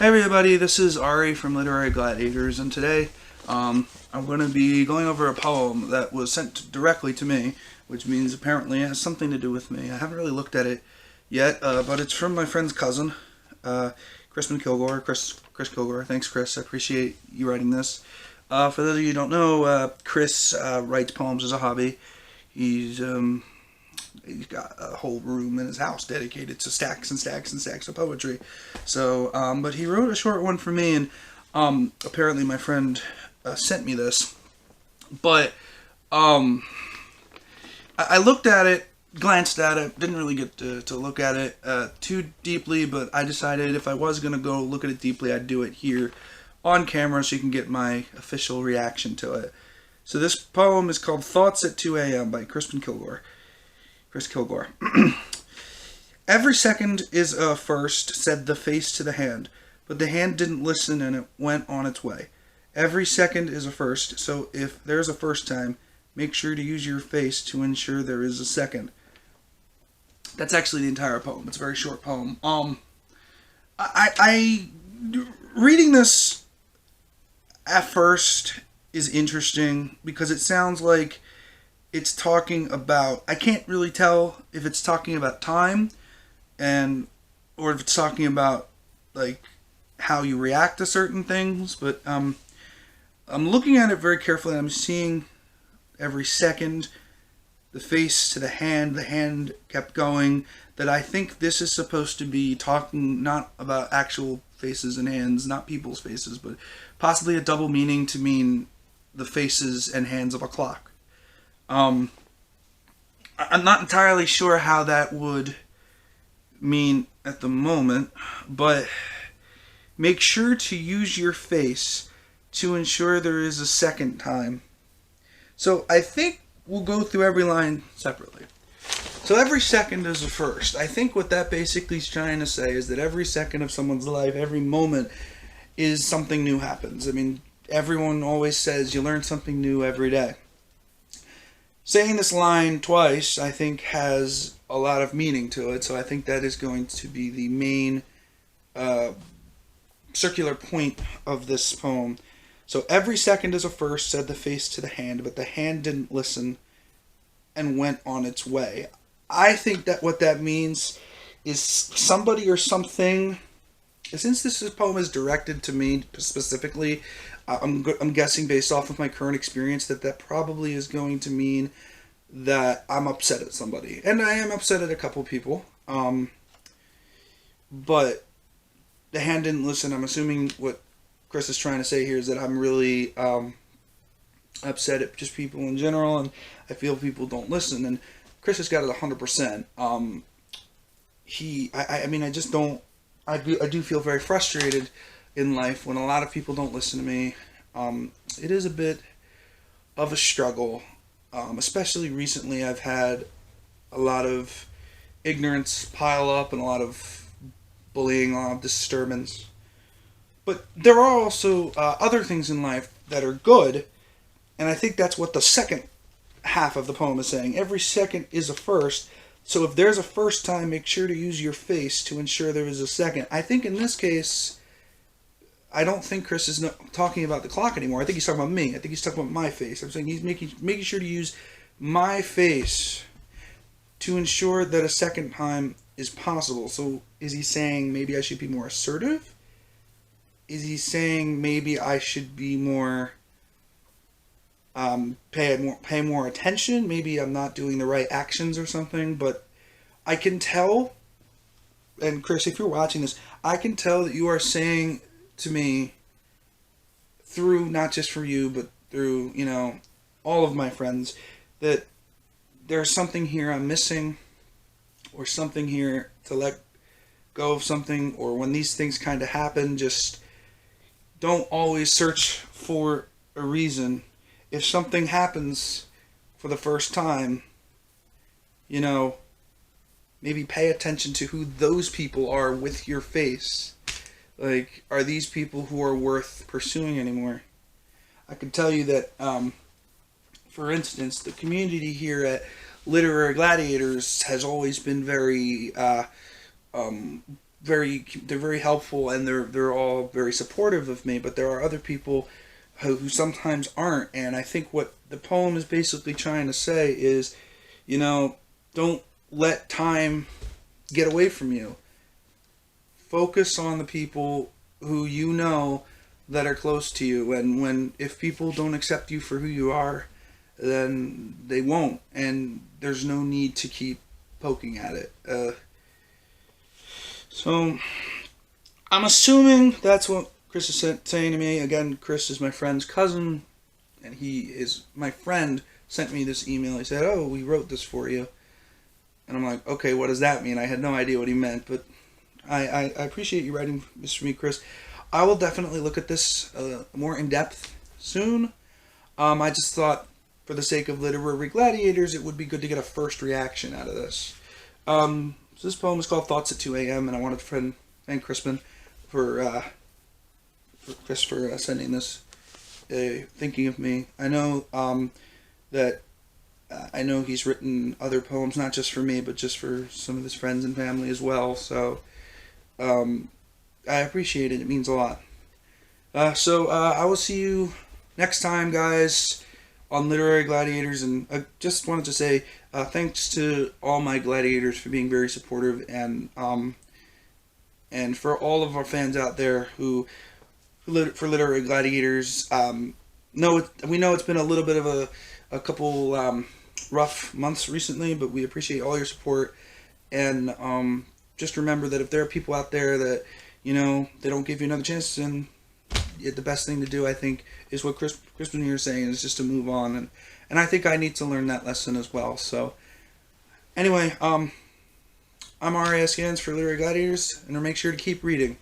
Hey everybody, this is Ari from Literary Gladiators, and today I'm going to be going over a poem that was sent directly to me, which means apparently it has something to do with me. I haven't really looked at it yet, but it's from my friend's cousin, Crispin Kilgour. Chris Kilgour. Thanks, Chris. I appreciate you writing this. For those of you who don't know, Chris writes poems as a hobby. He's got a whole room in his house dedicated to stacks and stacks and stacks of poetry. So, but he wrote a short one for me, and apparently my friend sent me this. But I looked at it, glanced at it, didn't really get to look at it too deeply, but I decided if I was going to go look at it deeply, I'd do it here on camera so you can get my official reaction to it. So this poem is called Thoughts at 2 a.m. by Crispin Kilgour. Chris Kilgour. Every second is a first, said the face to the hand, but the hand didn't listen and it went on its way. Every second is a first, so if there's a first time, make sure to use your face to ensure there is a second. That's actually the entire poem. It's a very short poem. I reading this at first is interesting because it sounds like it's talking about, I can't really tell if it's talking about time or if it's talking about like how you react to certain things, but I'm looking at it very carefully. I'm seeing every second, the face to the hand kept going, that I think this is supposed to be talking not about actual faces and hands, not people's faces, but possibly a double meaning to mean the faces and hands of a clock. I'm not entirely sure how that would mean at the moment, but make sure to use your face to ensure there is a second time. So I think we'll go through every line separately. So every second is a first. I think what that basically is trying to say is that every second of someone's life, every moment is something new happens. I mean, everyone always says you learn something new every day. Saying this line twice, I think, has a lot of meaning to it, so I think that is going to be the main circular point of this poem. So every second is a first, said the face to the hand, but the hand didn't listen and went on its way. I think that what that means is somebody or something, since this poem is directed to me specifically, I'm guessing based off of my current experience that probably is going to mean that I'm upset at somebody. And I am upset at a couple people. But the hand didn't listen. I'm assuming what Chris is trying to say here is that I'm really upset at just people in general, and I feel people don't listen. And Chris has got it 100%. I do feel very frustrated in life when a lot of people don't listen to me. It is a bit of a struggle, especially recently. I've had a lot of ignorance pile up and a lot of bullying, a lot of disturbance. But there are also other things in life that are good, and I think that's what the second half of the poem is saying. Every second is a first, so if there's a first time, make sure to use your face to ensure there is a second. I think in this case, I don't think Chris is talking about the clock anymore. I think he's talking about me. I think he's talking about my face. I'm saying he's making sure to use my face to ensure that a second time is possible. So is he saying maybe I should be more assertive? Is he saying maybe I should be more pay more attention? Maybe I'm not doing the right actions or something. But I can tell, and Chris, if you're watching this, I can tell that you are saying to me, through not just for you, but through, all of my friends, that there's something here I'm missing, or something here to let go of something, or when these things kind of happen, just don't always search for a reason. If something happens for the first time, maybe pay attention to who those people are with your face. Like, are these people who are worth pursuing anymore? I can tell you that, for instance, the community here at Literary Gladiators has always been very they're very helpful, and they're all very supportive of me. But there are other people who sometimes aren't, and I think what the poem is basically trying to say is, don't let time get away from you. Focus on the people who you know that are close to you, and if people don't accept you for who you are, then they won't, and there's no need to keep poking at it. So I'm assuming that's what Chris is saying to me. Again, Chris is my friend's cousin, and my friend sent me this email. He said, "Oh, we wrote this for you," and I'm like, "Okay, what does that mean?" I had no idea what he meant, but I appreciate you writing this for me, Chris. I will definitely look at this more in depth soon. I just thought, for the sake of Literary Gladiators, it would be good to get a first reaction out of this. So this poem is called Thoughts at 2 a.m., and I wanted to thank Crispin for Chris for sending this, thinking of me. I know that I know he's written other poems, not just for me, but just for some of his friends and family as well. So I appreciate it. It means a lot. So I will see you next time, guys, on Literary Gladiators. And I just wanted to say thanks to all my gladiators for being very supportive, and for all of our fans out there for Literary Gladiators. We know it's been a little bit of a couple rough months recently, but we appreciate all your support. And just remember that if there are people out there that they don't give you another chance, then the best thing to do, I think, is what Crispin here is saying, is just to move on. And I think I need to learn that lesson as well. So anyway, I'm R.A.S. Gans for Literary Gladiators, and make sure to keep reading.